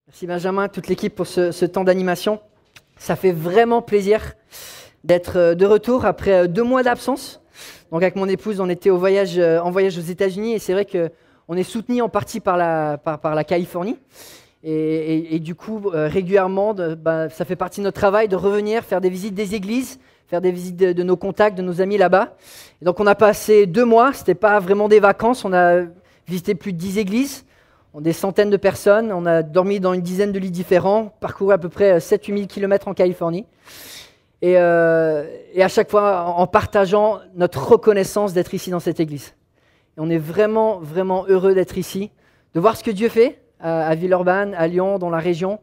Merci Benjamin, toute l'équipe pour ce temps d'animation. Ça fait vraiment plaisir d'être de retour après 2 mois d'absence. Donc avec mon épouse, on était en voyage aux États-Unis et c'est vrai qu'on est soutenu en partie par la Californie. Et du coup, régulièrement, ça fait partie de notre travail de revenir, faire des visites des églises, faire des visites de nos contacts, de nos amis là-bas. Et donc on a passé 2 mois, ce n'était pas vraiment des vacances, on a visité plus de 10 églises. Des centaines de personnes, on a dormi dans une dizaine de lits différents, parcouru à peu près 7-8 000 km en Californie. Et à chaque fois, en partageant notre reconnaissance d'être ici dans cette église. Et on est vraiment, vraiment heureux d'être ici, de voir ce que Dieu fait à Villeurbanne, à Lyon, dans la région.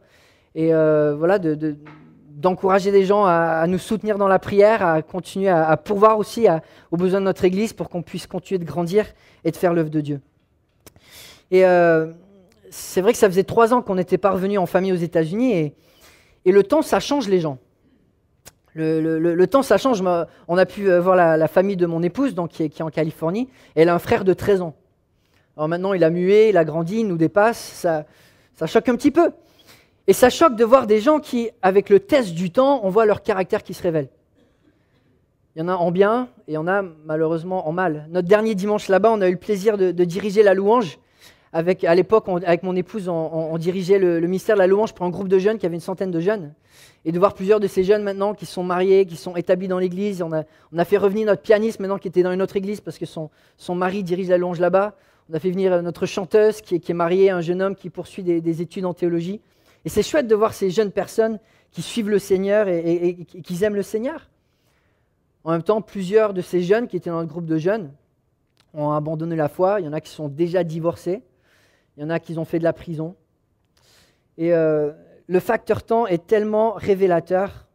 Et voilà, d'encourager les gens à nous soutenir dans la prière, à continuer à pourvoir aussi aux besoins de notre église pour qu'on puisse continuer de grandir et de faire l'œuvre de Dieu. Et c'est vrai que ça faisait 3 ans qu'on n'était pas revenus en famille aux États-Unis et le temps, ça change les gens. Le temps, ça change. On a pu voir la famille de mon épouse donc, qui est en Californie. Et elle a un frère de 13 ans. Alors maintenant, il a mué, il a grandi, il nous dépasse. Ça choque un petit peu. Et ça choque de voir des gens qui, avec le test du temps, on voit leur caractère qui se révèle. Il y en a en bien et il y en a malheureusement en mal. Notre dernier dimanche là-bas, on a eu le plaisir de diriger la louange. À l'époque, avec mon épouse, on dirigeait le ministère de la louange pour un groupe de jeunes qui avait une centaine de jeunes. Et de voir plusieurs de ces jeunes maintenant qui sont mariés, qui sont établis dans l'église. On a fait revenir notre pianiste maintenant qui était dans une autre église parce que son mari dirige la louange là-bas. On a fait venir notre chanteuse qui est mariée à un jeune homme qui poursuit des études en théologie. Et c'est chouette de voir ces jeunes personnes qui suivent le Seigneur et qui aiment le Seigneur. En même temps, plusieurs de ces jeunes qui étaient dans notre groupe de jeunes ont abandonné la foi. Il y en a qui sont déjà divorcés. Il y en a qui ont fait de la prison. Et le facteur temps est tellement révélateur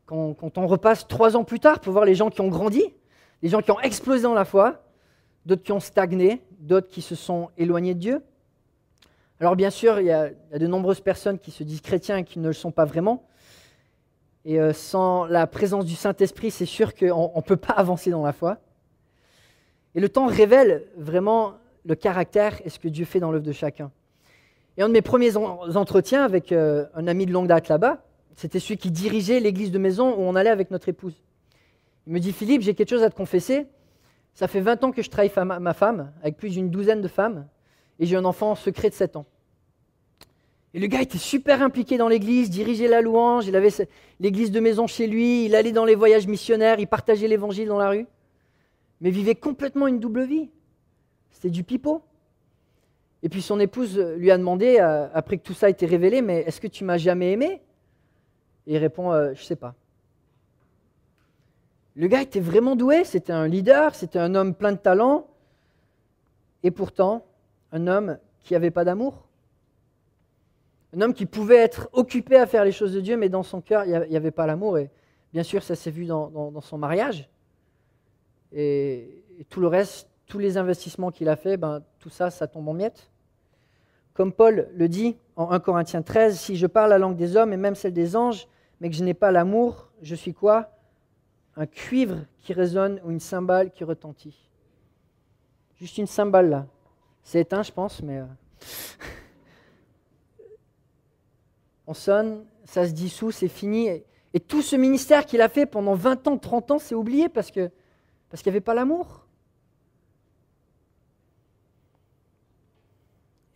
quand on repasse 3 ans plus tard pour voir les gens qui ont grandi, les gens qui ont explosé dans la foi, d'autres qui ont stagné, d'autres qui se sont éloignés de Dieu. Alors bien sûr, il y a de nombreuses personnes qui se disent chrétiens et qui ne le sont pas vraiment. Et sans la présence du Saint-Esprit, c'est sûr qu'on ne peut pas avancer dans la foi. Et le temps révèle vraiment le caractère et ce que Dieu fait dans l'œuvre de chacun. Et un de mes premiers entretiens avec un ami de longue date là-bas, c'était celui qui dirigeait l'église de maison où on allait avec notre épouse. Il me dit « Philippe, j'ai quelque chose à te confesser. Ça fait 20 ans que je travaille ma femme, avec plus d'une douzaine de femmes, et j'ai un enfant secret de 7 ans. » Et le gars était super impliqué dans l'église, dirigeait la louange, il avait l'église de maison chez lui, il allait dans les voyages missionnaires, il partageait l'évangile dans la rue, mais vivait complètement une double vie. C'était du pipeau. Et puis son épouse lui a demandé, après que tout ça a été révélé, « Mais est-ce que tu m'as jamais aimé ?» Et il répond, « Je ne sais pas. » Le gars était vraiment doué, c'était un leader, c'était un homme plein de talent, et pourtant, un homme qui n'avait pas d'amour. Un homme qui pouvait être occupé à faire les choses de Dieu, mais dans son cœur, il n'y avait pas l'amour. Et bien sûr, ça s'est vu dans son mariage. Et tout le reste, tous les investissements qu'il a fait, tout ça, ça tombe en miettes. Comme Paul le dit en 1 Corinthiens 13, « Si je parle la langue des hommes et même celle des anges, mais que je n'ai pas l'amour, je suis quoi ? Un cuivre qui résonne ou une cymbale qui retentit. » Juste une cymbale là. C'est éteint, je pense, mais... On sonne, ça se dissout, c'est fini. Et tout ce ministère qu'il a fait pendant 20 ans, 30 ans, c'est oublié parce qu'il n'y avait pas l'amour.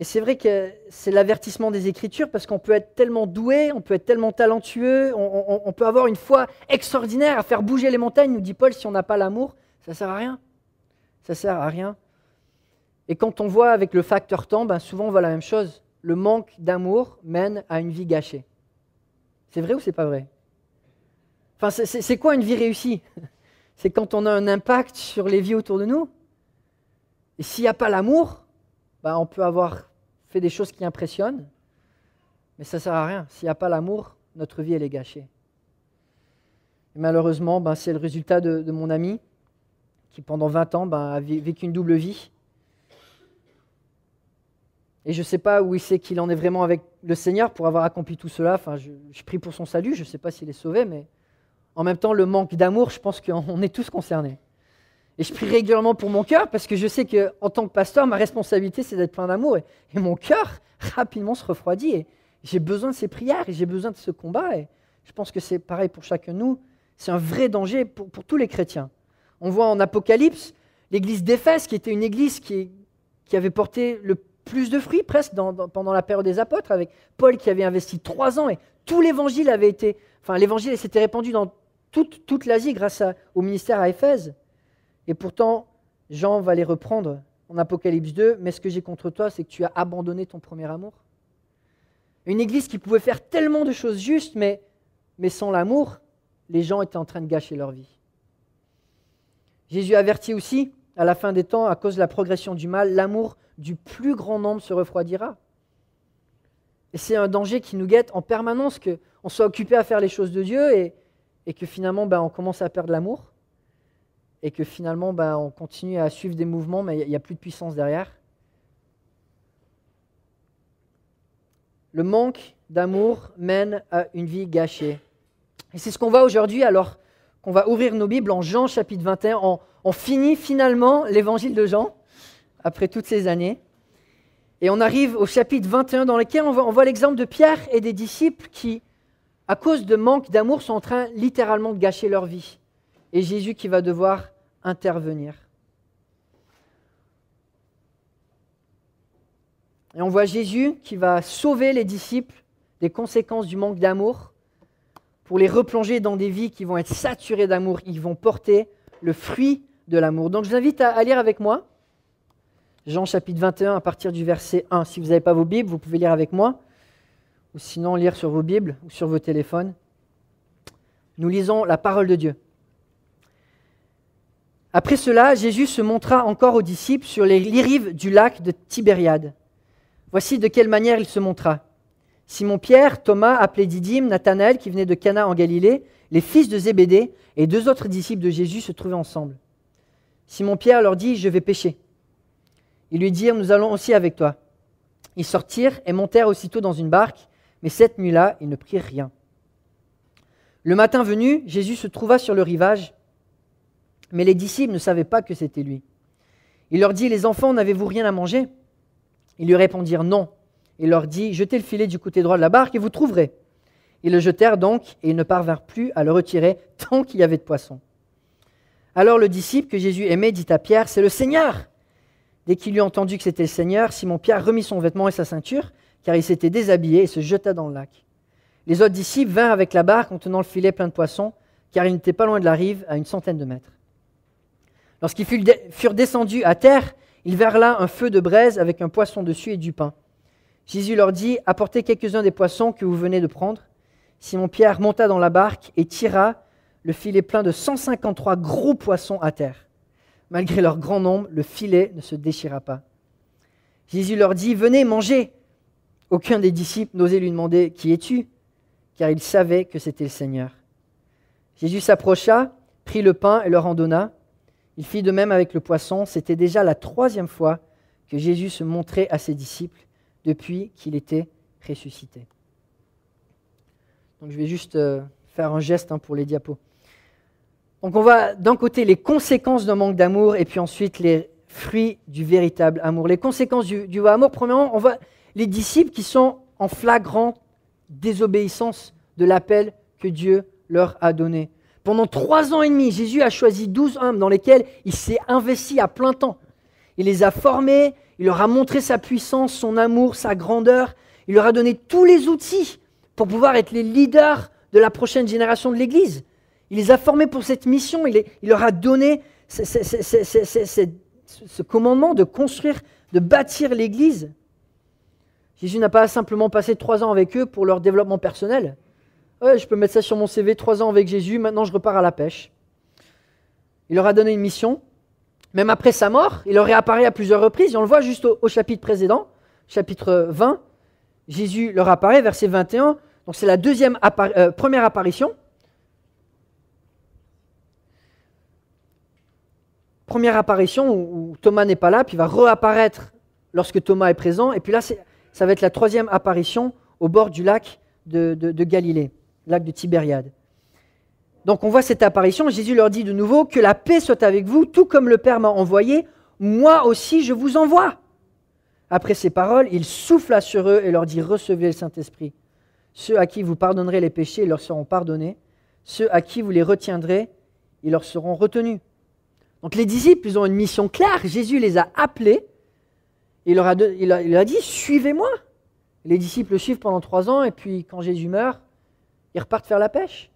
Et c'est vrai que c'est l'avertissement des Écritures parce qu'on peut être tellement doué, on peut être tellement talentueux, on peut avoir une foi extraordinaire à faire bouger les montagnes, nous dit Paul, si on n'a pas l'amour, ça ne sert à rien. Ça ne sert à rien. Et quand on voit avec le facteur temps, souvent on voit la même chose. Le manque d'amour mène à une vie gâchée. C'est vrai ou c'est pas vrai ? Enfin, c'est quoi une vie réussie ? C'est quand on a un impact sur les vies autour de nous. Et s'il n'y a pas l'amour, on peut avoir fait des choses qui impressionnent, mais ça ne sert à rien. S'il n'y a pas l'amour, notre vie elle est gâchée. Et malheureusement, c'est le résultat de mon ami qui pendant 20 ans a vécu une double vie. Et je ne sais pas où il sait qu'il en est vraiment avec le Seigneur pour avoir accompli tout cela. Enfin, je prie pour son salut, je ne sais pas s'il est sauvé, mais en même temps, le manque d'amour, je pense qu'on est tous concernés. Et je prie régulièrement pour mon cœur parce que je sais qu'en tant que pasteur, ma responsabilité, c'est d'être plein d'amour. Et mon cœur, rapidement, se refroidit. J'ai besoin de ces prières et j'ai besoin de ce combat. Et je pense que c'est pareil pour chacun de nous. C'est un vrai danger pour tous les chrétiens. On voit en Apocalypse l'église d'Éphèse, qui était une église qui avait porté le plus de fruits presque pendant la période des apôtres, avec Paul qui avait investi 3 ans et tout l'évangile l'évangile s'était répandu dans toute l'Asie grâce au ministère à Éphèse. Et pourtant, Jean va les reprendre en Apocalypse 2, mais ce que j'ai contre toi, c'est que tu as abandonné ton premier amour. Une église qui pouvait faire tellement de choses justes, mais sans l'amour, les gens étaient en train de gâcher leur vie. Jésus avertit aussi, à la fin des temps, à cause de la progression du mal, l'amour du plus grand nombre se refroidira. Et c'est un danger qui nous guette en permanence, qu'on soit occupé à faire les choses de Dieu et que finalement on commence à perdre l'amour et que finalement on continue à suivre des mouvements, mais il n'y a plus de puissance derrière. Le manque d'amour mène à une vie gâchée. Et c'est ce qu'on voit aujourd'hui alors qu'on va ouvrir nos Bibles en Jean chapitre 21. On finit finalement l'évangile de Jean après toutes ces années. Et on arrive au chapitre 21 dans lequel on voit l'exemple de Pierre et des disciples qui, à cause de manque d'amour, sont en train littéralement de gâcher leur vie. Et Jésus qui va devoir intervenir. Et on voit Jésus qui va sauver les disciples des conséquences du manque d'amour pour les replonger dans des vies qui vont être saturées d'amour. Ils vont porter le fruit de l'amour. Donc je vous invite à lire avec moi Jean chapitre 21 à partir du verset 1. Si vous n'avez pas vos Bibles, vous pouvez lire avec moi, ou sinon lire sur vos Bibles ou sur vos téléphones. Nous lisons la parole de Dieu. Après cela, Jésus se montra encore aux disciples sur les rives du lac de Tibériade. Voici de quelle manière il se montra. Simon-Pierre, Thomas, appelé Didyme, Nathanaël, qui venait de Cana en Galilée, les fils de Zébédée et 2 autres disciples de Jésus se trouvaient ensemble. Simon-Pierre leur dit « Je vais pêcher ». Ils lui dirent « Nous allons aussi avec toi ». Ils sortirent et montèrent aussitôt dans une barque, mais cette nuit-là, ils ne prirent rien. Le matin venu, Jésus se trouva sur le rivage, mais les disciples ne savaient pas que c'était lui. Il leur dit « Les enfants, n'avez-vous rien à manger ?» Ils lui répondirent « Non ». Il leur dit « Jetez le filet du côté droit de la barque et vous trouverez ». Ils le jetèrent donc et ils ne parvinrent plus à le retirer tant qu'il y avait de poissons. Alors le disciple que Jésus aimait dit à Pierre « C'est le Seigneur !» Dès qu'il eut entendu que c'était le Seigneur, Simon-Pierre remit son vêtement et sa ceinture, car il s'était déshabillé et se jeta dans le lac. Les autres disciples vinrent avec la barque en tenant le filet plein de poissons, car ils n'étaient pas loin de la rive, à une centaine de mètres. Lorsqu'ils furent descendus à terre, ils virent là un feu de braise avec un poisson dessus et du pain. Jésus leur dit « Apportez quelques-uns des poissons que vous venez de prendre. » Simon-Pierre monta dans la barque et tira le filet plein de 153 gros poissons à terre. Malgré leur grand nombre, le filet ne se déchira pas. Jésus leur dit « Venez, mangez !» Aucun des disciples n'osait lui demander « Qui es-tu » car il savait que c'était le Seigneur. Jésus s'approcha, prit le pain et leur en donna. Il fit de même avec le poisson. C'était déjà la 3e fois que Jésus se montrait à ses disciples depuis qu'il était ressuscité. Donc je vais juste faire un geste pour les diapos. Donc on voit d'un côté les conséquences d'un manque d'amour et puis ensuite les fruits du véritable amour. Les conséquences du vrai amour, premièrement, on voit les disciples qui sont en flagrante désobéissance de l'appel que Dieu leur a donné. Pendant 3 ans et demi, Jésus a choisi 12 hommes dans lesquels il s'est investi à plein temps. Il les a formés, il leur a montré sa puissance, son amour, sa grandeur. Il leur a donné tous les outils pour pouvoir être les leaders de la prochaine génération de l'Église. Il les a formés pour cette mission. Il leur a donné ce commandement de construire, de bâtir l'Église. Jésus n'a pas simplement passé 3 ans avec eux pour leur développement personnel. Ouais, je peux mettre ça sur mon CV, 3 ans avec Jésus, maintenant je repars à la pêche. Il leur a donné une mission. Même après sa mort, il leur réapparaît à plusieurs reprises. Et on le voit juste au chapitre précédent, chapitre 20. Jésus leur apparaît, verset 21. Donc c'est la première apparition. Première apparition où Thomas n'est pas là, puis il va réapparaître lorsque Thomas est présent. Et puis là, ça va être la 3e apparition au bord du lac de Galilée, lac de Tibériade. Donc on voit cette apparition, Jésus leur dit de nouveau « Que la paix soit avec vous, tout comme le Père m'a envoyé, moi aussi je vous envoie. » Après ces paroles, il souffla sur eux et leur dit « Recevez le Saint-Esprit. Ceux à qui vous pardonnerez les péchés, ils leur seront pardonnés. Ceux à qui vous les retiendrez, ils leur seront retenus. » Donc les disciples, ils ont une mission claire. Jésus les a appelés. Il leur a dit « Suivez-moi ». Les disciples le suivent pendant 3 ans et puis quand Jésus meurt, ils repartent faire la pêche.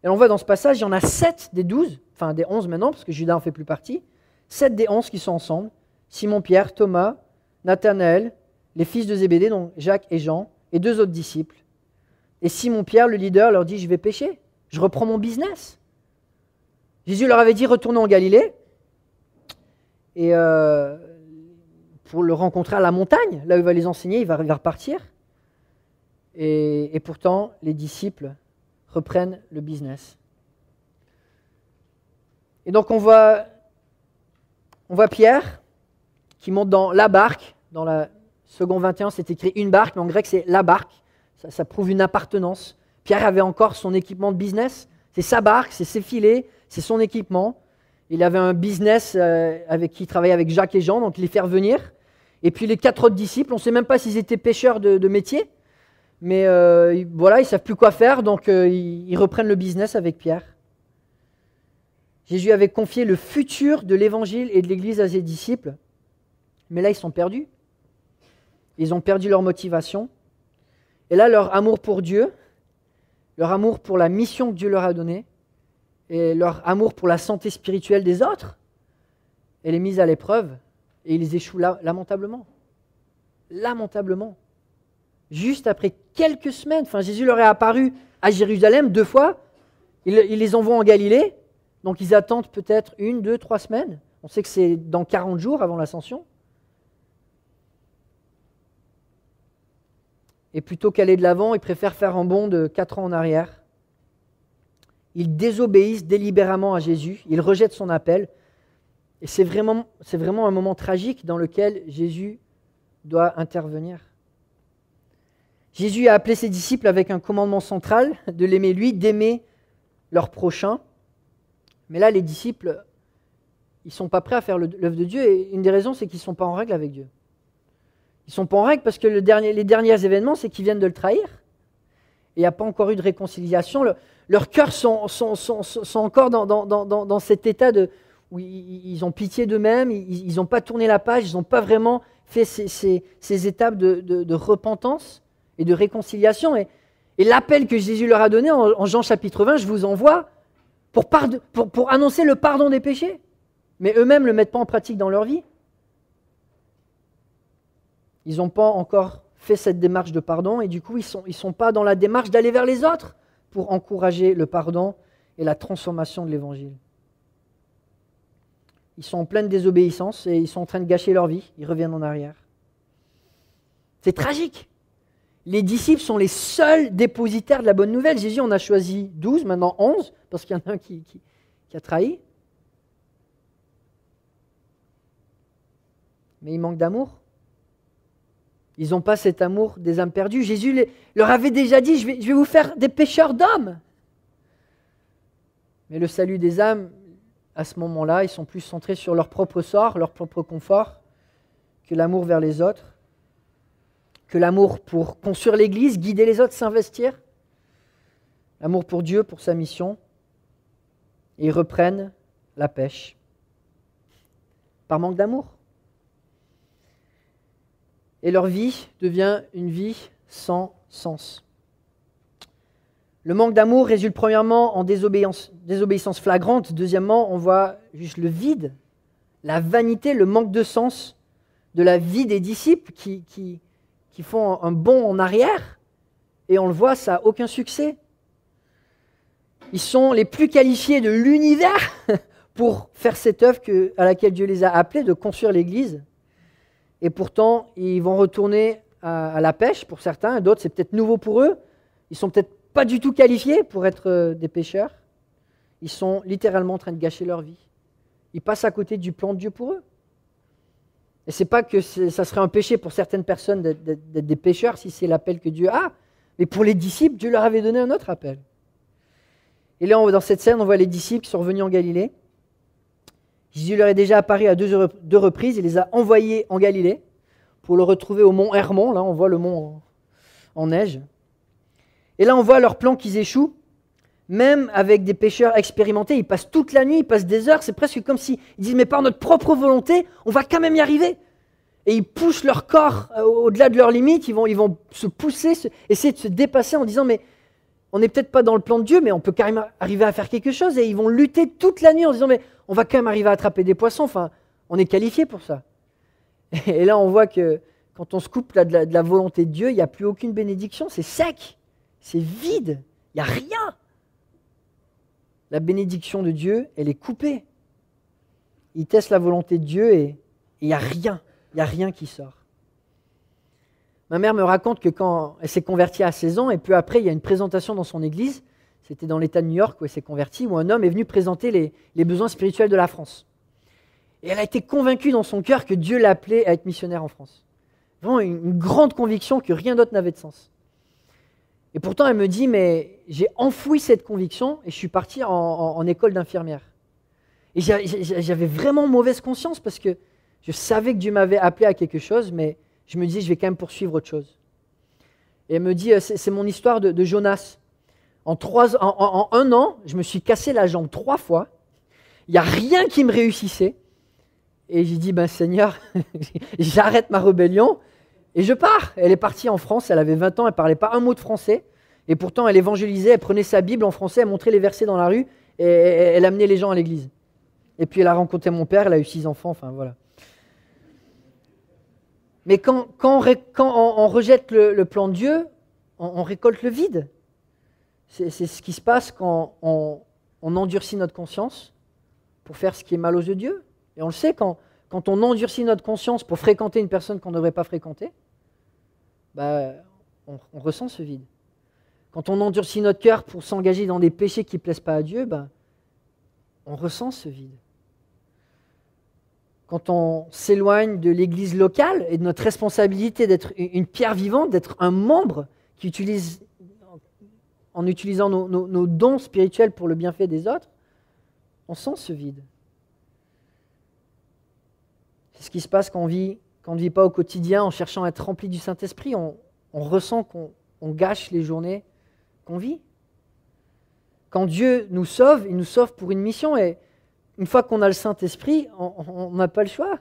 Et on voit dans ce passage, il y en a 7 des 12, enfin des 11 maintenant, parce que Judas en fait plus partie, 7 des 11 qui sont ensemble. Simon-Pierre, Thomas, Nathanaël, les fils de Zébédée, donc Jacques et Jean, et 2 autres disciples. Et Simon-Pierre, le leader, leur dit « Je vais pêcher, je reprends mon business ». Jésus leur avait dit « Retournez en Galilée ». Et pour le rencontrer à la montagne, là où il va les enseigner, il va repartir. Et pourtant, les disciples reprennent le business. Et donc on voit Pierre qui monte dans la barque. Dans la Second 21, c'est écrit une barque, mais en grec c'est la barque. Ça prouve une appartenance. Pierre avait encore son équipement de business. C'est sa barque, c'est ses filets, c'est son équipement. Il avait un business avec qui il travaillait avec Jacques et Jean, donc il les fait revenir. Et puis les 4 autres disciples, on ne sait même pas s'ils étaient pêcheurs de métier, mais voilà, ils ne savent plus quoi faire, donc ils reprennent le business avec Pierre. Jésus avait confié le futur de l'évangile et de l'Église à ses disciples, mais là ils sont perdus. Ils ont perdu leur motivation. Et là, leur amour pour Dieu, leur amour pour la mission que Dieu leur a donnée, et leur amour pour la santé spirituelle des autres, elle est mise à l'épreuve. Et ils échouent lamentablement. Lamentablement. Juste après quelques semaines, Jésus leur est apparu à Jérusalem 2 fois, il les envoie en Galilée, donc ils attendent peut-être 1, 2, 3 semaines. On sait que c'est dans 40 jours avant l'ascension. Et plutôt qu'aller de l'avant, ils préfèrent faire un bond de 4 ans en arrière. Ils désobéissent délibérément à Jésus, ils rejettent son appel. Et c'est vraiment un moment tragique dans lequel Jésus doit intervenir. Jésus a appelé ses disciples avec un commandement central, de l'aimer lui, d'aimer leur prochain. Mais là, les disciples, ils ne sont pas prêts à faire l'œuvre de Dieu. Et une des raisons, c'est qu'ils ne sont pas en règle avec Dieu. Ils ne sont pas en règle parce que les derniers événements, c'est qu'ils viennent de le trahir. Et il n'y a pas encore eu de réconciliation. Leurs cœurs sont encore dans cet état où ils ont pitié d'eux-mêmes, ils n'ont pas tourné la page, ils n'ont pas vraiment fait ces étapes de repentance et de réconciliation. Et l'appel que Jésus leur a donné en Jean chapitre 20, je vous envoie pour annoncer le pardon des péchés. Mais eux-mêmes ne le mettent pas en pratique dans leur vie. Ils n'ont pas encore fait cette démarche de pardon et du coup, ils ne sont pas dans la démarche d'aller vers les autres pour encourager le pardon et la transformation de l'Évangile. Ils sont en pleine désobéissance et ils sont en train de gâcher leur vie. Ils reviennent en arrière. C'est tragique. Les disciples sont les seuls dépositaires de la bonne nouvelle. Jésus en a choisi 12, maintenant 11, parce qu'il y en a un qui a trahi. Mais ils manquent d'amour. Ils n'ont pas cet amour des âmes perdues. Jésus leur avait déjà dit, je vais vous faire des pêcheurs d'hommes. Mais le salut des âmes, à ce moment-là, ils sont plus centrés sur leur propre sort, leur propre confort, que l'amour vers les autres, que l'amour pour construire l'Église, guider les autres, s'investir, l'amour pour Dieu, pour sa mission. Et ils reprennent la pêche. Par manque d'amour. Et leur vie devient une vie sans sens. Le manque d'amour résulte premièrement en désobéissance flagrante. Deuxièmement, on voit juste le vide, la vanité, le manque de sens de la vie des disciples qui font un bond en arrière. Et on le voit, ça n'a aucun succès. Ils sont les plus qualifiés de l'univers pour faire cette œuvre à laquelle Dieu les a appelés, de construire l'Église. Et pourtant, ils vont retourner à la pêche pour certains, et d'autres, c'est peut-être nouveau pour eux. Ils sont peut-être pas du tout qualifiés pour être des pêcheurs. Ils sont littéralement en train de gâcher leur vie. Ils passent à côté du plan de Dieu pour eux. Et c'est pas que ça serait un péché pour certaines personnes d'être des pêcheurs si c'est l'appel que Dieu a, mais pour les disciples, Dieu leur avait donné un autre appel. Et là, dans cette scène, on voit les disciples qui sont revenus en Galilée. Jésus leur est déjà apparu à deux reprises, il les a envoyés en Galilée. pour le retrouver au mont Hermon. Là, on voit le mont en neige. Et là, on voit leur plan qu'ils échouent. Même avec des pêcheurs expérimentés, ils passent toute la nuit, ils passent des heures. C'est presque comme s'ils disent, mais par notre propre volonté, on va quand même y arriver. Et ils poussent leur corps au-delà de leurs limites. Ils vont se pousser, essayer de se dépasser en disant, mais on n'est peut-être pas dans le plan de Dieu, mais on peut quand même arriver à faire quelque chose. Et ils vont lutter toute la nuit en disant, mais on va quand même arriver à attraper des poissons. Enfin, on est qualifié pour ça. Et là, on voit que quand on se coupe là, de la volonté de Dieu, il n'y a plus aucune bénédiction. C'est sec, c'est vide, il n'y a rien. La bénédiction de Dieu, elle est coupée. Il teste la volonté de Dieu et il n'y a rien qui sort. Ma mère me raconte que quand elle s'est convertie à 16 ans, et peu après, il y a une présentation dans son église, c'était dans l'État de New York où elle s'est convertie, où un homme est venu présenter les besoins spirituels de la France. Et elle a été convaincue dans son cœur que Dieu l'appelait à être missionnaire en France. Vraiment une grande conviction que rien d'autre n'avait de sens. Et pourtant, elle me dit, mais j'ai enfoui cette conviction et je suis parti en école d'infirmière. Et j'avais vraiment mauvaise conscience parce que je savais que Dieu m'avait appelé à quelque chose, mais je me disais, je vais quand même poursuivre autre chose. Et elle me dit, c'est mon histoire de Jonas. En un an, je me suis cassé la jambe 3 fois. Il n'y a rien qui me réussissait. Et j'ai dit, Seigneur, j'arrête ma rébellion et je pars. Elle est partie en France, elle avait 20 ans, elle ne parlait pas un mot de français. Et pourtant, elle évangélisait, elle prenait sa Bible en français, elle montrait les versets dans la rue et elle amenait les gens à l'église. Et puis elle a rencontré mon père, elle a eu 6 enfants, enfin voilà. Mais quand on rejette le plan de Dieu, on récolte le vide. C'est ce qui se passe quand on endurcit notre conscience pour faire ce qui est mal aux yeux de Dieu. Et on le sait, quand on endurcit notre conscience pour fréquenter une personne qu'on ne devrait pas fréquenter, on ressent ce vide. Quand on endurcit notre cœur pour s'engager dans des péchés qui ne plaisent pas à Dieu, on ressent ce vide. Quand on s'éloigne de l'église locale et de notre responsabilité d'être une pierre vivante, d'être un membre qui utilise, en utilisant nos dons spirituels pour le bienfait des autres, on sent ce vide. C'est ce qui se passe quand on ne vit pas au quotidien en cherchant à être rempli du Saint-Esprit. On ressent qu'on gâche les journées qu'on vit. Quand Dieu nous sauve, il nous sauve pour une mission. Et une fois qu'on a le Saint-Esprit, on n'a pas le choix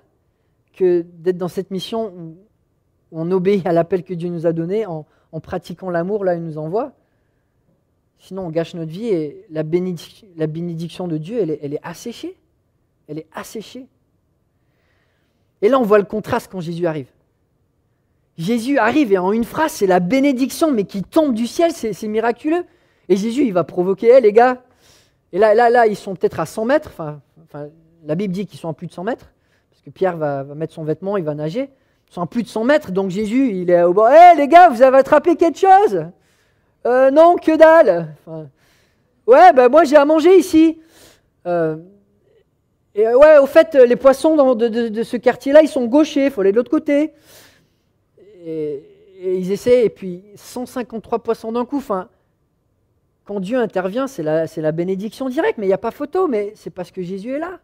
que d'être dans cette mission où on obéit à l'appel que Dieu nous a donné en pratiquant l'amour là où il nous envoie. Sinon, on gâche notre vie et la bénédiction de Dieu, elle est asséchée. Elle est asséchée. Et là, on voit le contraste quand Jésus arrive. Jésus arrive et en une phrase, c'est la bénédiction, mais qui tombe du ciel, c'est miraculeux. Et Jésus, il va provoquer, les gars. Et là, ils sont peut-être à 100 mètres. Enfin, la Bible dit qu'ils sont à plus de 100 mètres, parce que Pierre va mettre son vêtement, il va nager. Ils sont à plus de 100 mètres, donc Jésus, il est au bord. Les gars, vous avez attrapé quelque chose ? Non, que dalle. Moi, j'ai à manger ici. Au fait, les poissons de ce quartier-là, ils sont gauchers, il faut aller de l'autre côté. Et ils essaient, et puis 153 poissons d'un coup. Quand Dieu intervient, c'est la bénédiction directe, mais il n'y a pas photo, mais c'est parce que Jésus est là.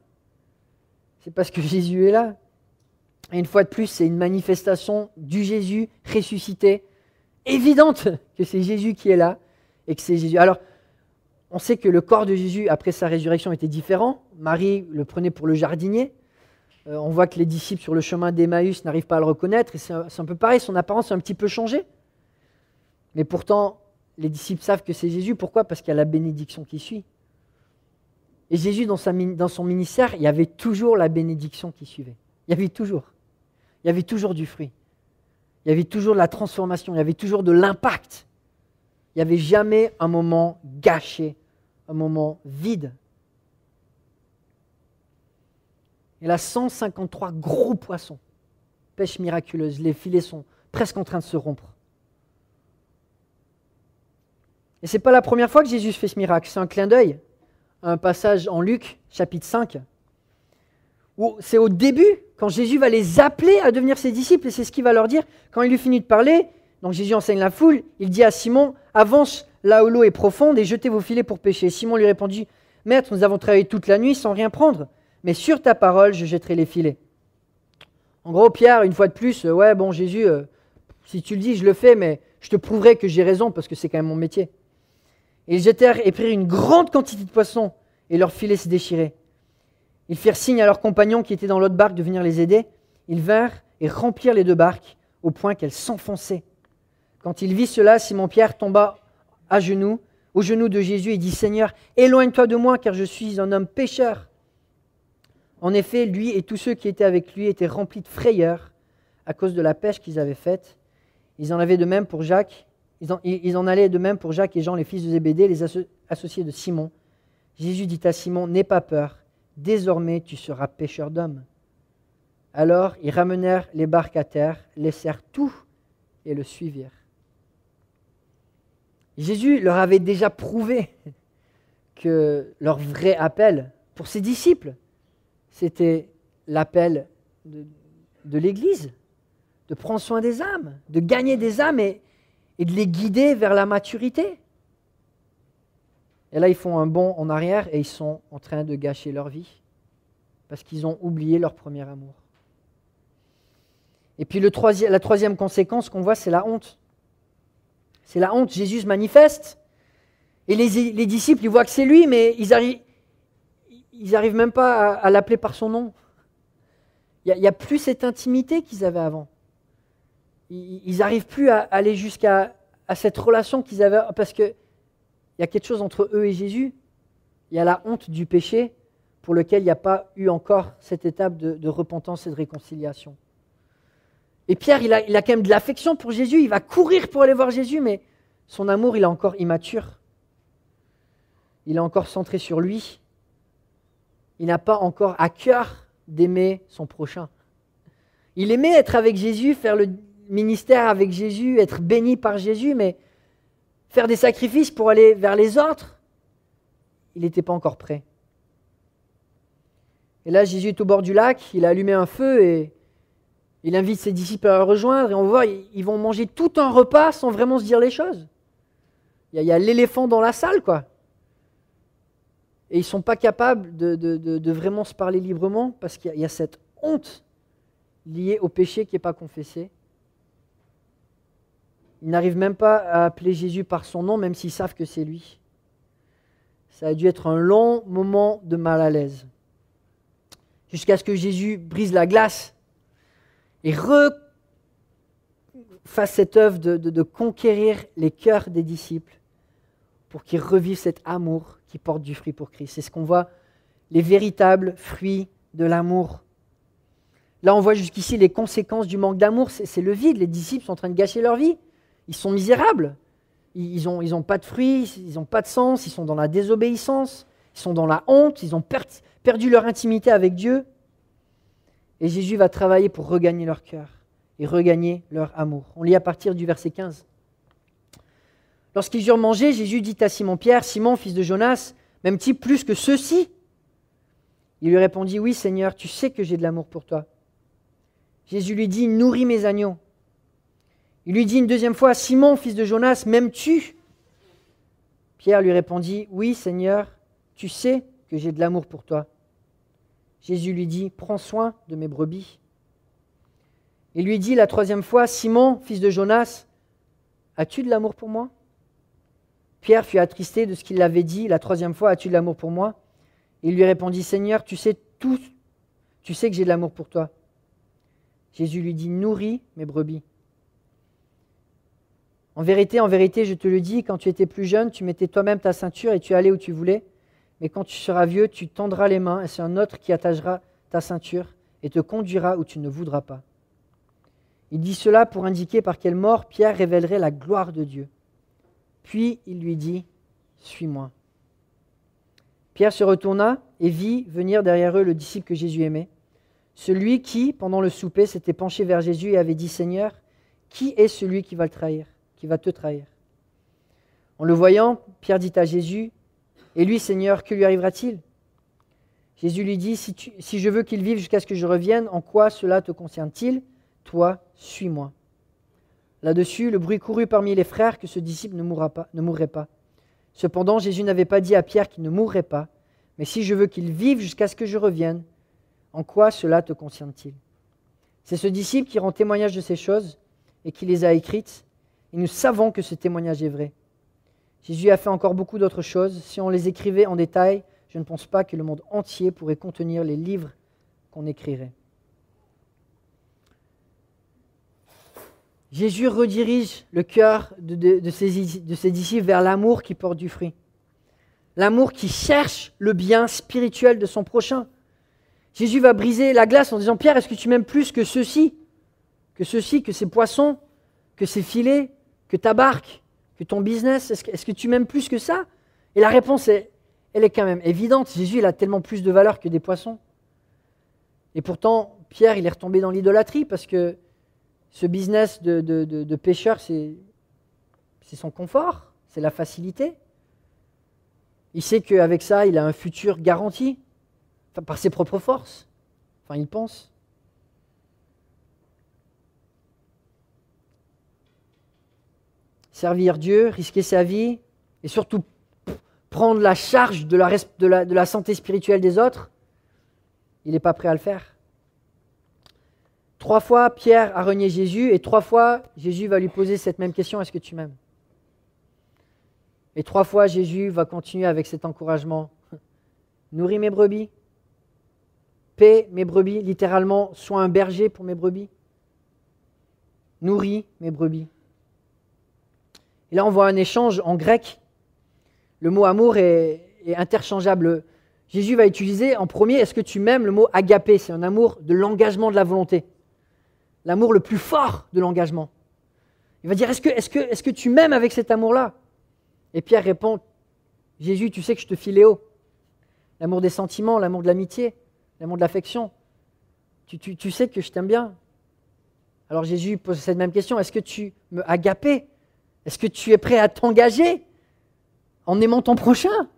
C'est parce que Jésus est là. Et une fois de plus, c'est une manifestation du Jésus ressuscité, évidente que c'est Jésus qui est là, et que c'est Jésus. Alors, on sait que le corps de Jésus, après sa résurrection, était différent. Marie le prenait pour le jardinier. On voit que les disciples sur le chemin d'Emmaüs n'arrivent pas à le reconnaître. Et c'est un peu pareil, son apparence a un petit peu changé. Mais pourtant, les disciples savent que c'est Jésus. Pourquoi ? Parce qu'il y a la bénédiction qui suit. Et Jésus, dans son ministère, il y avait toujours la bénédiction qui suivait. Il y avait toujours du fruit. Il y avait toujours de la transformation. Il y avait toujours de l'impact. Il n'y avait jamais un moment gâché, un moment vide. Et là, 153 gros poissons, pêche miraculeuse, les filets sont presque en train de se rompre. Et ce n'est pas la première fois que Jésus fait ce miracle, c'est un clin d'œil, un passage en Luc, chapitre 5, où c'est au début, quand Jésus va les appeler à devenir ses disciples, et c'est ce qu'il va leur dire, quand il lui finit de parler, donc Jésus enseigne la foule, il dit à Simon, « Avance là où l'eau est profonde et jetez vos filets pour pêcher. » Simon lui répondit, « Maître, nous avons travaillé toute la nuit sans rien prendre, mais sur ta parole, je jetterai les filets. » En gros, Pierre, une fois de plus, ouais, bon, Jésus, si tu le dis, je le fais, mais je te prouverai que j'ai raison parce que c'est quand même mon métier. Et ils jetèrent et prirent une grande quantité de poissons et leur filet se déchirait. Ils firent signe à leurs compagnons qui étaient dans l'autre barque de venir les aider. Ils vinrent et remplirent les deux barques au point qu'elles s'enfonçaient. Quand il vit cela, Simon-Pierre tomba aux genoux de Jésus et dit « Seigneur, éloigne-toi de moi car je suis un homme pécheur. » En effet, lui et tous ceux qui étaient avec lui étaient remplis de frayeur à cause de la pêche qu'ils avaient faite. Ils en allaient de même pour Jacques et Jean, les fils de Zébédée, les associés de Simon. Jésus dit à Simon, « N'aie pas peur, désormais tu seras pêcheur d'hommes. » Alors ils ramenèrent les barques à terre, laissèrent tout et le suivirent. Jésus leur avait déjà prouvé que leur vrai appel pour ses disciples, c'était l'appel de l'Église, de prendre soin des âmes, de gagner des âmes et de les guider vers la maturité. Et là, ils font un bond en arrière et ils sont en train de gâcher leur vie parce qu'ils ont oublié leur premier amour. Et puis la troisième conséquence qu'on voit, c'est la honte. C'est la honte. Jésus se manifeste et les disciples, ils voient que c'est lui, mais ils arrivent même pas à l'appeler par son nom. Il n'y a plus cette intimité qu'ils avaient avant. Ils n'arrivent plus à aller jusqu'à cette relation qu'ils avaient, parce qu'il y a quelque chose entre eux et Jésus. Il y a la honte du péché pour lequel il n'y a pas eu encore cette étape de repentance et de réconciliation. Et Pierre, il a quand même de l'affection pour Jésus, il va courir pour aller voir Jésus, mais son amour, il est encore immature. Il est encore centré sur lui. Il n'a pas encore à cœur d'aimer son prochain. Il aimait être avec Jésus, faire le ministère avec Jésus, être béni par Jésus, mais faire des sacrifices pour aller vers les autres, il n'était pas encore prêt. Et là, Jésus est au bord du lac, il a allumé un feu et il invite ses disciples à le rejoindre et on voit, ils vont manger tout un repas sans vraiment se dire les choses. Il y a l'éléphant dans la salle, quoi. Et ils ne sont pas capables de vraiment se parler librement parce qu'il y a cette honte liée au péché qui n'est pas confessé. Ils n'arrivent même pas à appeler Jésus par son nom, même s'ils savent que c'est lui. Ça a dû être un long moment de mal à l'aise. Jusqu'à ce que Jésus brise la glace et fasse cette œuvre de conquérir les cœurs des disciples pour qu'ils revivent cet amour qui porte du fruit pour Christ. C'est ce qu'on voit, les véritables fruits de l'amour. Là, on voit jusqu'ici les conséquences du manque d'amour, c'est le vide. Les disciples sont en train de gâcher leur vie. Ils sont misérables. Ils ont pas de fruits, ils n'ont pas de sens, ils sont dans la désobéissance, ils sont dans la honte, ils ont perdu leur intimité avec Dieu. Et Jésus va travailler pour regagner leur cœur et regagner leur amour. On lit à partir du verset 15. Lorsqu'ils eurent mangé, Jésus dit à Simon-Pierre, « Simon, fils de Jonas, m'aimes-tu plus que ceux-ci » Il lui répondit, « Oui, Seigneur, tu sais que j'ai de l'amour pour toi. » Jésus lui dit, « Nourris mes agneaux. » Il lui dit une deuxième fois, « Simon, fils de Jonas, m'aimes-tu » Pierre lui répondit, « Oui, Seigneur, tu sais que j'ai de l'amour pour toi. » Jésus lui dit, « Prends soin de mes brebis. » Il lui dit la troisième fois, « Simon, fils de Jonas, as-tu de l'amour pour moi » Pierre fut attristé de ce qu'il avait dit la troisième fois, « As-tu de l'amour pour moi » Il lui répondit, « Seigneur, tu sais tout, tu sais que j'ai de l'amour pour toi. » Jésus lui dit, « Nourris mes brebis. » En vérité, je te le dis, quand tu étais plus jeune, tu mettais toi-même ta ceinture et tu allais où tu voulais. Mais quand tu seras vieux, tu tendras les mains et c'est un autre qui attachera ta ceinture et te conduira où tu ne voudras pas. Il dit cela pour indiquer par quelle mort Pierre révélerait la gloire de Dieu. Puis il lui dit, « Suis-moi. » Pierre se retourna et vit venir derrière eux le disciple que Jésus aimait, celui qui, pendant le souper, s'était penché vers Jésus et avait dit, « Seigneur, qui est celui qui va te trahir ?» En le voyant, Pierre dit à Jésus, « Et lui, Seigneur, que lui arrivera-t-il » Jésus lui dit, « Si je veux qu'il vive jusqu'à ce que je revienne, en quoi cela te concerne-t-il ? Toi, suis-moi. » Là-dessus, le bruit courut parmi les frères que ce disciple ne mourrait pas. Cependant, Jésus n'avait pas dit à Pierre qu'il ne mourrait pas, mais si je veux qu'il vive jusqu'à ce que je revienne, en quoi cela te concerne-t-il ? C'est ce disciple qui rend témoignage de ces choses et qui les a écrites. Et nous savons que ce témoignage est vrai. Jésus a fait encore beaucoup d'autres choses. Si on les écrivait en détail, je ne pense pas que le monde entier pourrait contenir les livres qu'on écrirait. Jésus redirige le cœur de ses disciples vers l'amour qui porte du fruit. L'amour qui cherche le bien spirituel de son prochain. Jésus va briser la glace en disant « Pierre, est-ce que tu m'aimes plus que ceci, que ces poissons, que ces filets, que ta barque, que ton business? Est-ce que tu m'aimes plus que ça ?» Et la réponse, elle est quand même évidente. Jésus, il a tellement plus de valeur que des poissons. Et pourtant, Pierre, il est retombé dans l'idolâtrie parce que ce business de pêcheur, c'est son confort, c'est la facilité. Il sait qu'avec ça, il a un futur garanti, par ses propres forces. Enfin, il pense. Servir Dieu, risquer sa vie, et surtout prendre la charge de la santé spirituelle des autres, il n'est pas prêt à le faire. 3 fois, Pierre a renié Jésus, et 3 fois, Jésus va lui poser cette même question, est-ce que tu m'aimes ? Et 3 fois, Jésus va continuer avec cet encouragement. Nourris mes brebis, paie mes brebis, littéralement, sois un berger pour mes brebis. Nourris mes brebis. Et là, on voit un échange en grec. Le mot amour est interchangeable. Jésus va utiliser en premier, est-ce que tu m'aimes, le mot agapé, c'est un amour de l'engagement de la volonté. L'amour le plus fort de l'engagement. Il va dire, est-ce que tu m'aimes avec cet amour-là ? Et Pierre répond, Jésus, tu sais que je te philéo. L'amour des sentiments, l'amour de l'amitié, l'amour de l'affection. Tu sais que je t'aime bien. Alors Jésus pose cette même question, est-ce que tu me agapé ? Est-ce que tu es prêt à t'engager en aimant ton prochain ?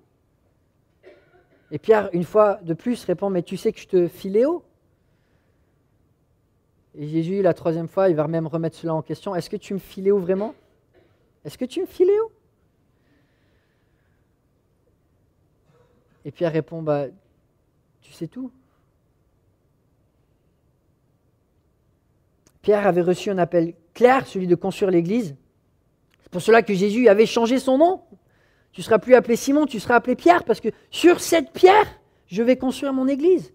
Et Pierre, une fois de plus, répond, mais tu sais que je te philéo ? Et Jésus, la 3e fois, il va même remettre cela en question. Est-ce que tu me philéo vraiment ? Est-ce que tu me philéo ? Et Pierre répond, tu sais tout. Pierre avait reçu un appel clair, celui de construire l'Église. C'est pour cela que Jésus avait changé son nom. Tu ne seras plus appelé Simon, tu seras appelé Pierre, parce que sur cette pierre, je vais construire mon Église.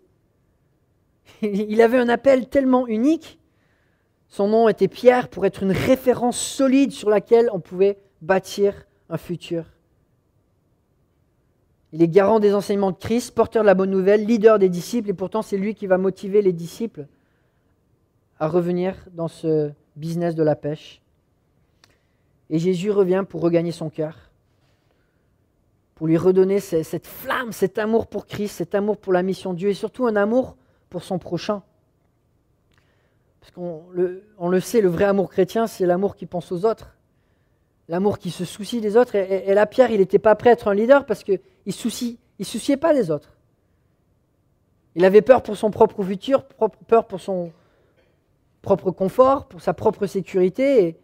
Il avait un appel tellement unique. Son nom était Pierre pour être une référence solide sur laquelle on pouvait bâtir un futur. Il est garant des enseignements de Christ, porteur de la bonne nouvelle, leader des disciples, et pourtant c'est lui qui va motiver les disciples à revenir dans ce business de la pêche. Et Jésus revient pour regagner son cœur, pour lui redonner cette flamme, cet amour pour Christ, cet amour pour la mission de Dieu, et surtout un amour pour son prochain. Parce qu'on le sait, le vrai amour chrétien, c'est l'amour qui pense aux autres. L'amour qui se soucie des autres. Et là, Pierre, il n'était pas prêt à être un leader parce qu'il ne souciait pas des autres. Il avait peur pour son propre futur, peur pour son propre confort, pour sa propre sécurité. Et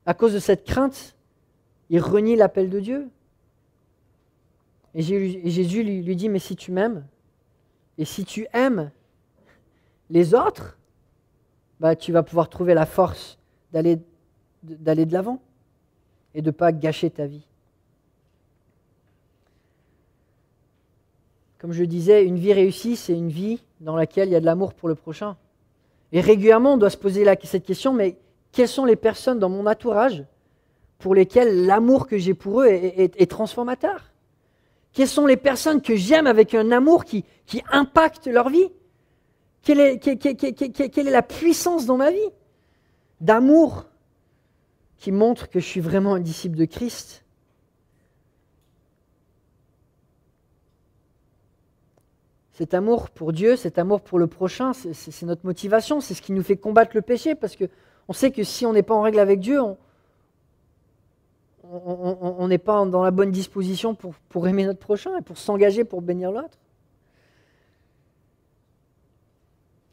à cause de cette crainte, il renie l'appel de Dieu. Et Jésus lui dit, mais si tu m'aimes, et si tu aimes les autres, tu vas pouvoir trouver la force d'aller de l'avant et de ne pas gâcher ta vie. Comme je le disais, une vie réussie, c'est une vie dans laquelle il y a de l'amour pour le prochain. Et régulièrement, on doit se poser cette question, mais quelles sont les personnes dans mon entourage pour lesquelles l'amour que j'ai pour eux est transformateur ? Quelles sont les personnes que j'aime avec un amour qui impacte leur vie ? Quelle est la puissance dans ma vie d'amour qui montre que je suis vraiment un disciple de Christ? Cet amour pour Dieu, cet amour pour le prochain, c'est notre motivation, c'est ce qui nous fait combattre le péché, parce qu'on sait que si on n'est pas en règle avec Dieu, on n'est pas dans la bonne disposition pour aimer notre prochain et pour s'engager pour bénir l'autre.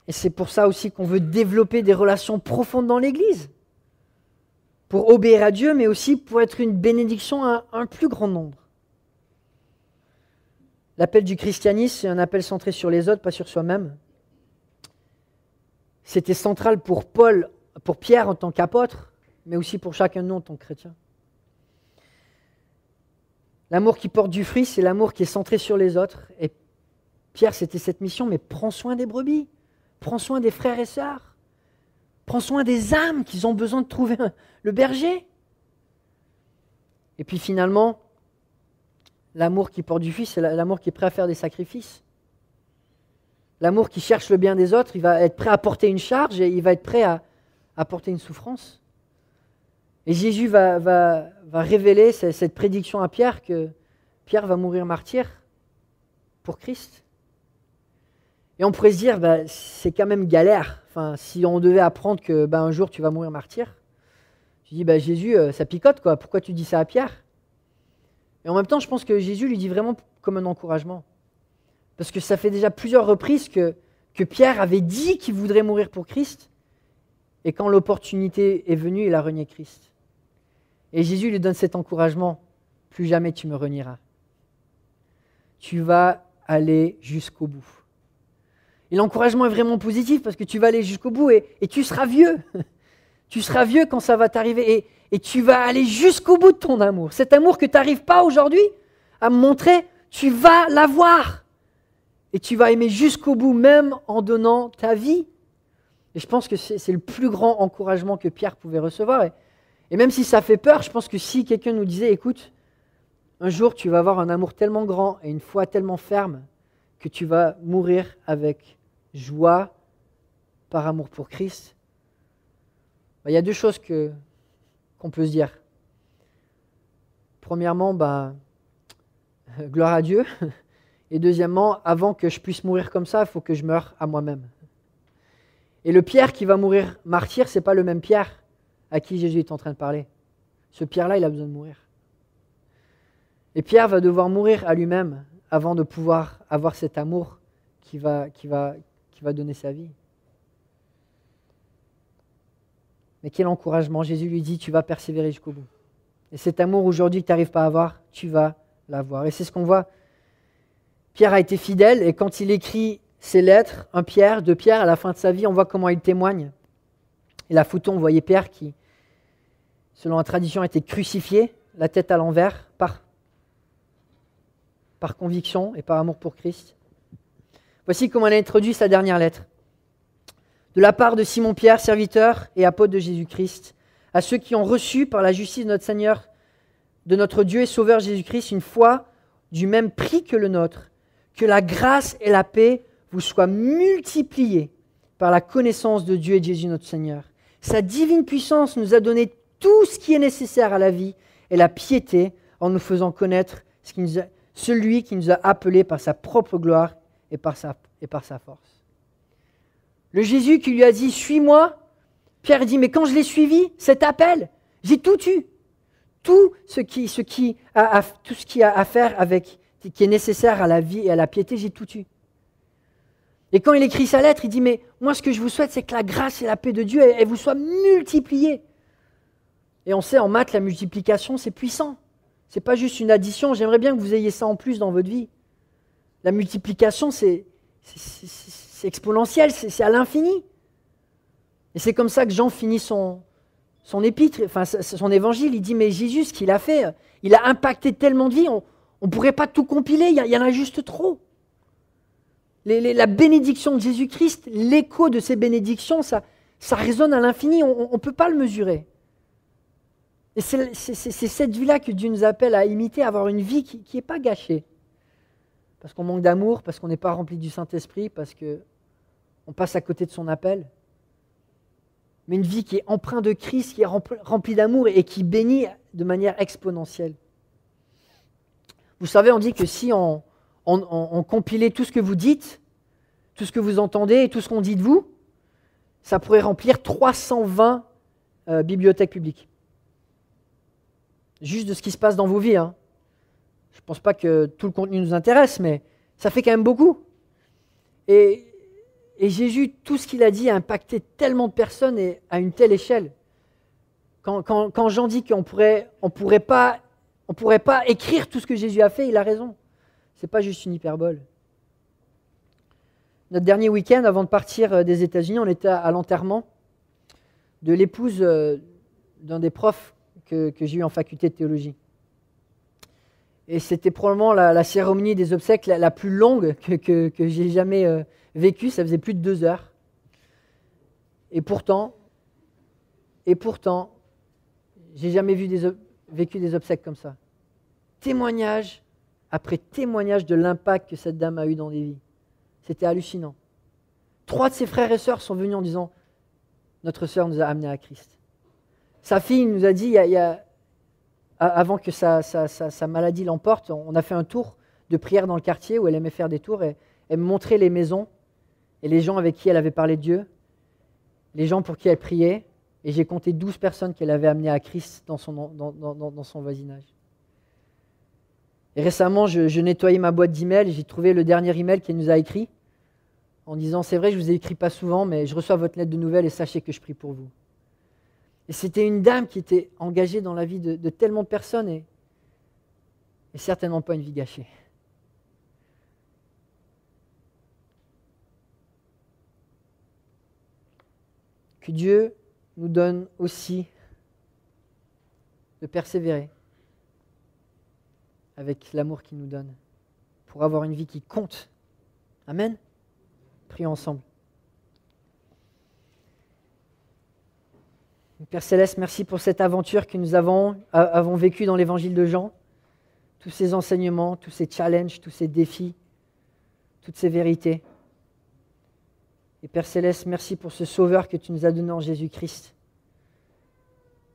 Et c'est pour ça aussi qu'on veut développer des relations profondes dans l'Église, pour obéir à Dieu, mais aussi pour être une bénédiction à un plus grand nombre. L'appel du christianisme, c'est un appel centré sur les autres, pas sur soi-même. c'était central pour Paul, pour Pierre en tant qu'apôtre, mais aussi pour chacun de nous en tant que chrétien. L'amour qui porte du fruit, c'est l'amour qui est centré sur les autres. Et Pierre, c'était cette mission, mais prends soin des brebis, prends soin des frères et sœurs, prends soin des âmes qui ont besoin de trouver le berger. Et puis finalement, l'amour qui porte du fruit, c'est l'amour qui est prêt à faire des sacrifices. L'amour qui cherche le bien des autres, il va être prêt à porter une charge et il va être prêt à porter une souffrance. Et Jésus va révéler cette prédiction à Pierre que Pierre va mourir martyr pour Christ. Et on pourrait se dire, c'est quand même galère. Enfin, si on devait apprendre que un jour tu vas mourir martyr, je dis, Jésus, ça picote quoi. Pourquoi tu dis ça à Pierre? Et en même temps, je pense que Jésus lui dit vraiment comme un encouragement. Parce que ça fait déjà plusieurs reprises que Pierre avait dit qu'il voudrait mourir pour Christ. Et quand l'opportunité est venue, il a renié Christ. Et Jésus lui donne cet encouragement. Plus jamais tu me renieras. Tu vas aller jusqu'au bout. Et l'encouragement est vraiment positif parce que tu vas aller jusqu'au bout et tu seras vieux. Tu seras vieux quand ça va t'arriver et tu vas aller jusqu'au bout de ton amour. Cet amour que tu n'arrives pas aujourd'hui à me montrer, tu vas l'avoir. Et tu vas aimer jusqu'au bout, même en donnant ta vie. Et je pense que c'est le plus grand encouragement que Pierre pouvait recevoir. Et même si ça fait peur, je pense que si quelqu'un nous disait, écoute, un jour tu vas avoir un amour tellement grand et une foi tellement ferme que tu vas mourir avec joie par amour pour Christ, il y a deux choses qu'on peut se dire. Premièrement, gloire à Dieu. Et deuxièmement, avant que je puisse mourir comme ça, il faut que je meure à moi-même. Et le Pierre qui va mourir martyr, ce n'est pas le même Pierre à qui Jésus est en train de parler. Ce Pierre-là, il a besoin de mourir. Et Pierre va devoir mourir à lui-même avant de pouvoir avoir cet amour qui va donner sa vie. Mais quel encouragement. Jésus lui dit, tu vas persévérer jusqu'au bout. Et cet amour aujourd'hui que tu n'arrives pas à avoir, tu vas l'avoir. Et c'est ce qu'on voit. Pierre a été fidèle et quand il écrit ses lettres, 1 Pierre, 2 Pierre, à la fin de sa vie, on voit comment il témoigne. Et la photo, on voyait Pierre qui, selon la tradition, a été crucifié, la tête à l'envers, par conviction et par amour pour Christ. Voici comment il a introduit sa dernière lettre. De la part de Simon-Pierre, serviteur et apôtre de Jésus-Christ, à ceux qui ont reçu par la justice de notre Seigneur, de notre Dieu et Sauveur Jésus-Christ, une foi du même prix que le nôtre, que la grâce et la paix vous soient multipliées par la connaissance de Dieu et de Jésus notre Seigneur. Sa divine puissance nous a donné tout ce qui est nécessaire à la vie et la piété en nous faisant connaître celui qui nous a appelés par sa propre gloire et par sa force. Le Jésus qui lui a dit « Suis-moi », Pierre dit « Mais quand je l'ai suivi, cet appel, j'ai tout eu. Tout ce qui a à faire avec, qui est nécessaire à la vie et à la piété, j'ai tout eu. » Et quand il écrit sa lettre, il dit « Mais moi, ce que je vous souhaite, c'est que la grâce et la paix de Dieu, elles vous soient multipliées. » Et on sait, en maths, la multiplication, c'est puissant. Ce n'est pas juste une addition. J'aimerais bien que vous ayez ça en plus dans votre vie. La multiplication, c'est exponentiel, c'est à l'infini. Et c'est comme ça que Jean finit son épître, enfin son évangile. Il dit, mais Jésus, ce qu'il a fait, il a impacté tellement de vies, on ne pourrait pas tout compiler, il y en a juste trop. La bénédiction de Jésus-Christ, l'écho de ces bénédictions, ça résonne à l'infini, on ne peut pas le mesurer. Et c'est cette vie-là que Dieu nous appelle à imiter, à avoir une vie qui n'est pas gâchée. Parce qu'on manque d'amour, parce qu'on n'est pas rempli du Saint-Esprit, parce qu'on passe à côté de son appel. Mais une vie qui est empreinte de Christ, qui est remplie d'amour et qui bénit de manière exponentielle. Vous savez, on dit que si on compilait tout ce que vous dites, tout ce que vous entendez et tout ce qu'on dit de vous, ça pourrait remplir 320 bibliothèques publiques. Juste de ce qui se passe dans vos vies. Hein. Je ne pense pas que tout le contenu nous intéresse, mais ça fait quand même beaucoup. Et Jésus, tout ce qu'il a dit a impacté tellement de personnes et à une telle échelle. Quand Jean dit qu'on pourrait pas écrire tout ce que Jésus a fait, il a raison. Ce n'est pas juste une hyperbole. notre dernier week-end, avant de partir des États-Unis, on était à l'enterrement de l'épouse d'un des profs que j'ai eu en faculté de théologie. Et c'était probablement la cérémonie des obsèques la plus longue que j'ai jamais vécue. Ça faisait plus de 2 heures. Et pourtant, j'ai jamais vécu des obsèques comme ça. Témoignage après témoignage de l'impact que cette dame a eu dans des vies. C'était hallucinant. 3 de ses frères et sœurs sont venus en disant « Notre sœur nous a amenés à Christ ». Sa fille nous a dit, avant que sa maladie l'emporte, on a fait un tour de prière dans le quartier où elle aimait faire des tours et elle me montrait les maisons et les gens avec qui elle avait parlé de Dieu, les gens pour qui elle priait, et j'ai compté 12 personnes qu'elle avait amenées à Christ dans son voisinage. Et récemment, je nettoyais ma boîte d'emails et j'ai trouvé le dernier email qu'elle nous a écrit en disant « C'est vrai, je ne vous ai écrit pas souvent, mais je reçois votre lettre de nouvelles et sachez que je prie pour vous. » Et c'était une dame qui était engagée dans la vie de tellement de personnes et certainement pas une vie gâchée. Que Dieu nous donne aussi de persévérer avec l'amour qu'il nous donne pour avoir une vie qui compte. Amen. Prions ensemble. Père Céleste, merci pour cette aventure que nous avons vécue dans l'évangile de Jean. Tous ces enseignements, tous ces challenges, tous ces défis, toutes ces vérités. Et Père Céleste, merci pour ce sauveur que tu nous as donné en Jésus-Christ.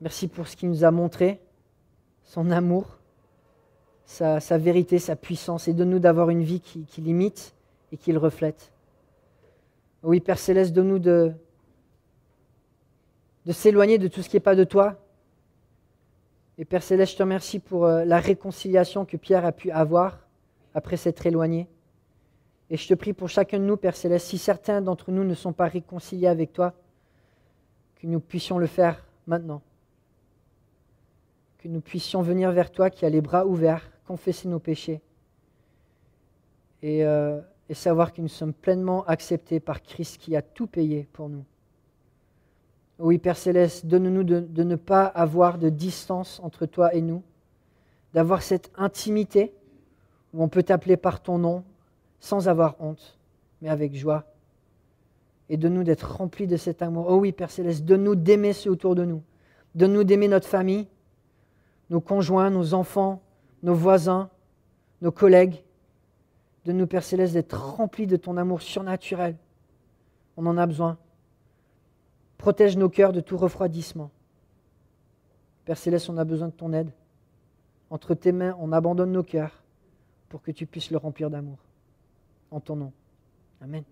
Merci pour ce qu'il nous a montré, son amour, sa vérité, sa puissance, et donne-nous d'avoir une vie qui l'imite et qui le reflète. Oui, Père Céleste, donne-nous de s'éloigner de tout ce qui n'est pas de toi. Et Père Céleste, je te remercie pour la réconciliation que Pierre a pu avoir après s'être éloigné. Et je te prie pour chacun de nous, Père Céleste, si certains d'entre nous ne sont pas réconciliés avec toi, que nous puissions le faire maintenant. Que nous puissions venir vers toi qui a les bras ouverts, confesser nos péchés et savoir que nous sommes pleinement acceptés par Christ qui a tout payé pour nous. Oui, Père Céleste, donne-nous de ne pas avoir de distance entre toi et nous, d'avoir cette intimité où on peut t'appeler par ton nom sans avoir honte, mais avec joie. Et donne-nous d'être remplis de cet amour. Oh oui, Père Céleste, donne-nous d'aimer ceux autour de nous. Donne-nous d'aimer notre famille, nos conjoints, nos enfants, nos voisins, nos collègues. Donne-nous, Père Céleste, d'être remplis de ton amour surnaturel. On en a besoin. Protège nos cœurs de tout refroidissement. Père Céleste, on a besoin de ton aide. Entre tes mains, on abandonne nos cœurs pour que tu puisses le remplir d'amour. En ton nom. Amen.